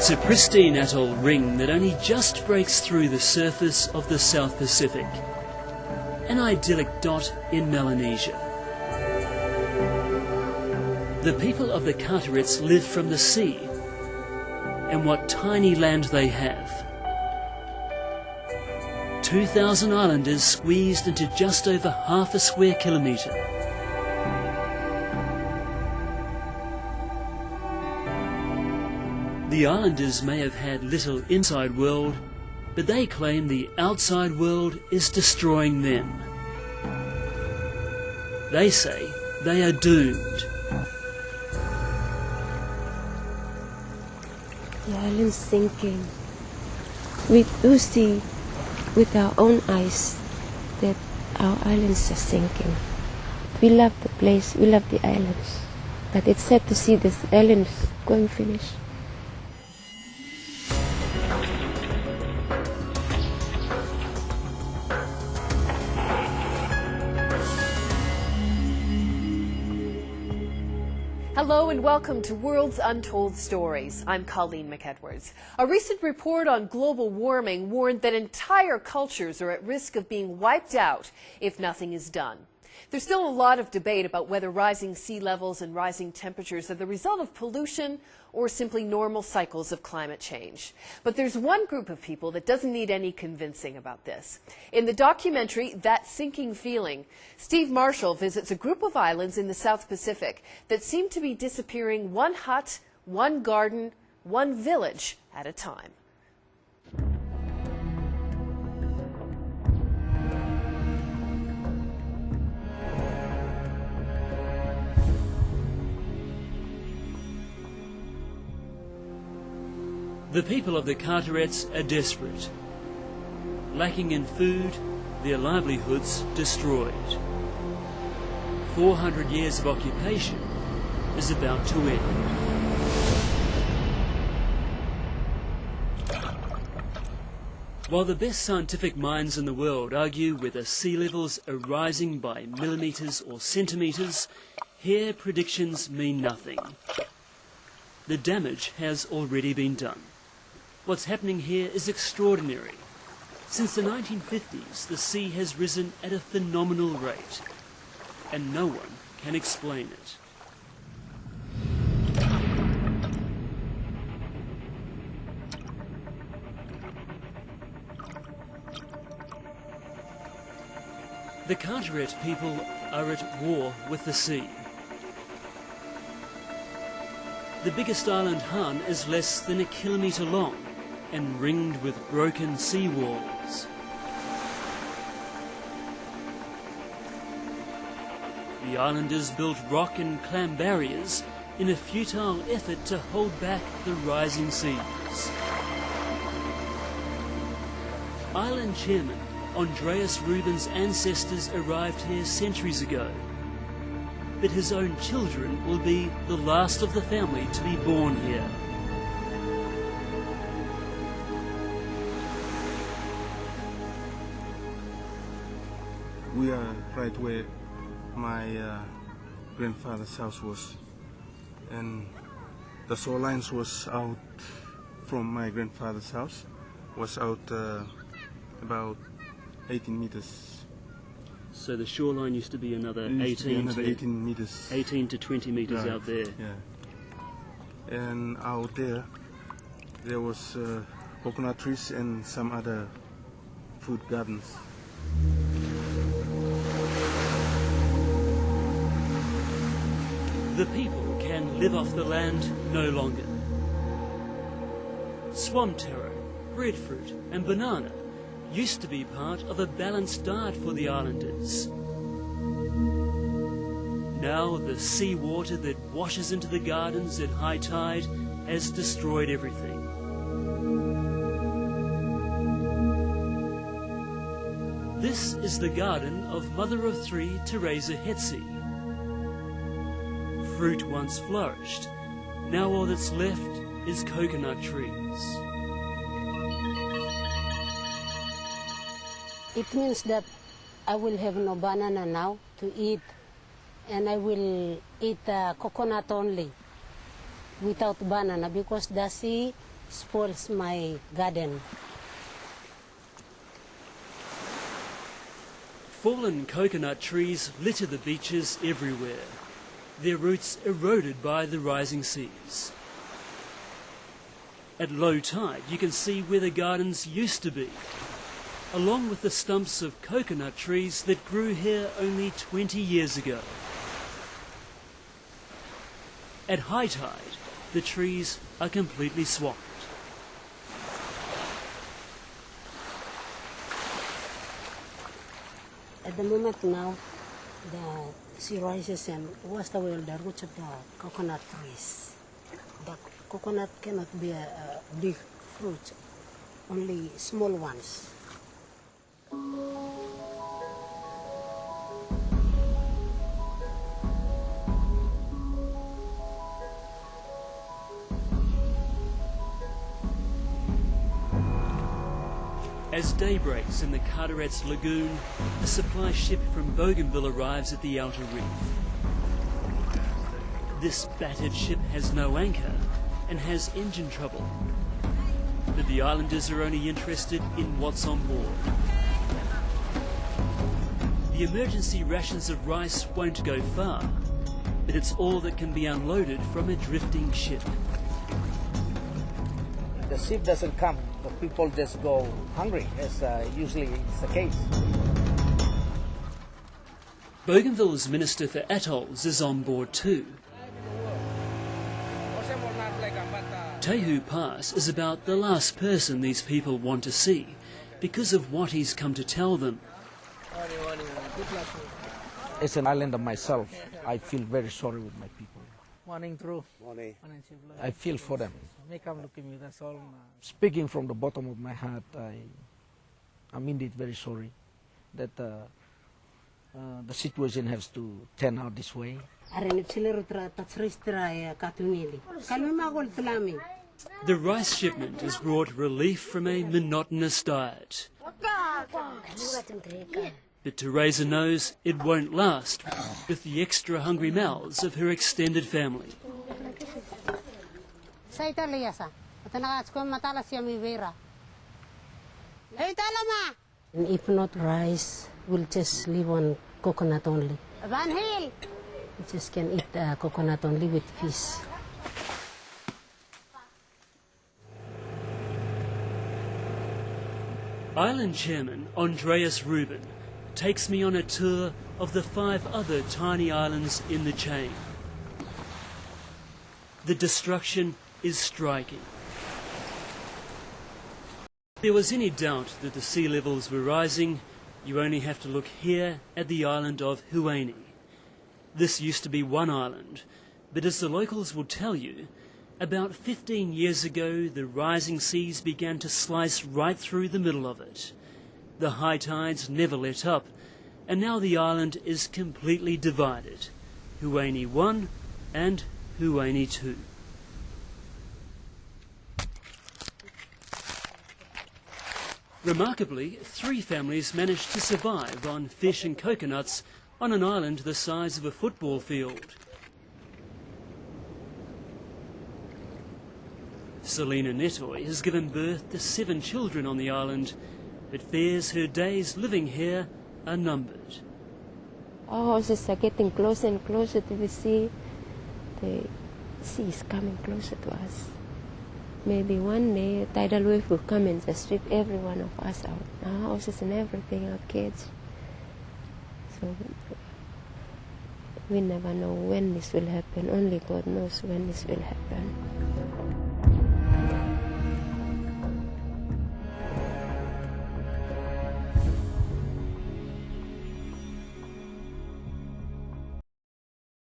It's a pristine atoll ring that only just breaks through the surface of the South Pacific. An idyllic dot in Melanesia. The people of the Carterets live from the sea, and what tiny land they have. 2,000 islanders squeezed into just over half a square kilometre. The islanders may have had little inside world, but they claim the outside world is destroying them. They say they are doomed. The island's sinking. We do see with our own eyes that our islands are sinking. We love the place, we love the islands, but it's sad to see this islands going finish. Hello and welcome to World's Untold Stories. I'm Colleen McEdwards. A recent report on global warming warned that entire cultures are at risk of being wiped out if nothing is done. There's still a lot of debate about whether rising sea levels and rising temperatures are the result of pollution or simply normal cycles of climate change. But there's one group of people that doesn't need any convincing about this. In the documentary, That Sinking Feeling, Steve Marshall visits a group of islands in the South Pacific that seem to be disappearing one hut, one garden, one village at a time. The people of the Carterets are desperate. Lacking in food, their livelihoods destroyed. 400 years of occupation is about to end. While the best scientific minds in the world argue whether sea levels are rising by millimetres or centimetres, here predictions mean nothing. The damage has already been done. What's happening here is extraordinary. Since the 1950s, the sea has risen at a phenomenal rate, and no one can explain it. The Carteret people are at war with the sea. The biggest island, Han, is less than a kilometre long and ringed with broken sea walls. The islanders built rock and clam barriers in a futile effort to hold back the rising seas. Island chairman Andreas Rubin's ancestors arrived here centuries ago, but his own children will be the last of the family to be born here. We are right where my grandfather's house was, and the shorelines was out from my grandfather's house, was out about 18 meters. So the shoreline used to be another 18 meters. 18 to 20 meters right. out there. Yeah. And out there was coconut trees and some other food gardens. The people can live off the land no longer. Swamp taro, breadfruit and banana used to be part of a balanced diet for the islanders. Now the sea water that washes into the gardens at high tide has destroyed everything. This is the garden of mother of three Teresa Hetzi. Fruit once flourished, now all that's left is coconut trees. It means that I will have no banana now to eat, and I will eat coconut only without banana, because the sea spoils my garden. Fallen coconut trees litter the beaches everywhere, their roots eroded by the rising seas. At low tide, you can see where the gardens used to be, along with the stumps of coconut trees that grew here only 20 years ago. At high tide, the trees are completely swamped. At the moment now, the sea rises and washes away the roots of the coconut trees. The coconut cannot be a big fruit, only small ones. As day breaks in the Carteret lagoon, a supply ship from Bougainville arrives at the outer reef. This battered ship has no anchor and has engine trouble. But the islanders are only interested in what's on board. The emergency rations of rice won't go far, but it's all that can be unloaded from a drifting ship. The ship doesn't come, the people just go hungry, as usually is the case. Bougainville's Minister for Atolls is on board too. Tehu Pass is about the last person these people want to see because of what he's come to tell them. As an islander myself, I feel very sorry with my people. Morning through. Morning. I feel for them. Make them look at me, that's all. Speaking from the bottom of my heart, I'm indeed very sorry that the situation has to turn out this way. The rice shipment has brought relief from a monotonous diet. But Teresa knows it won't last with the extra hungry mouths of her extended family. If not rice, we'll just live on coconut only. We just can eat coconut only with fish. Island Chairman Andreas Rubin takes me on a tour of the 5 other tiny islands in the chain. The destruction is striking. If there was any doubt that the sea levels were rising, you only have to look here at the island of Hueni. This used to be one island, but as the locals will tell you, about 15 years ago the rising seas began to slice right through the middle of it. The high tides never let up, and now the island is completely divided. Hueni 1 and Hueni 2. Remarkably, 3 families managed to survive on fish and coconuts on an island the size of a football field. Selina Netoy has given birth to 7 children on the island, but fears her days living here are numbered. Our houses are getting closer and closer to the sea. The sea is coming closer to us. Maybe one day a tidal wave will come and just sweep every one of us out. Our houses and everything, our kids. So we never know when this will happen. Only God knows when this will happen.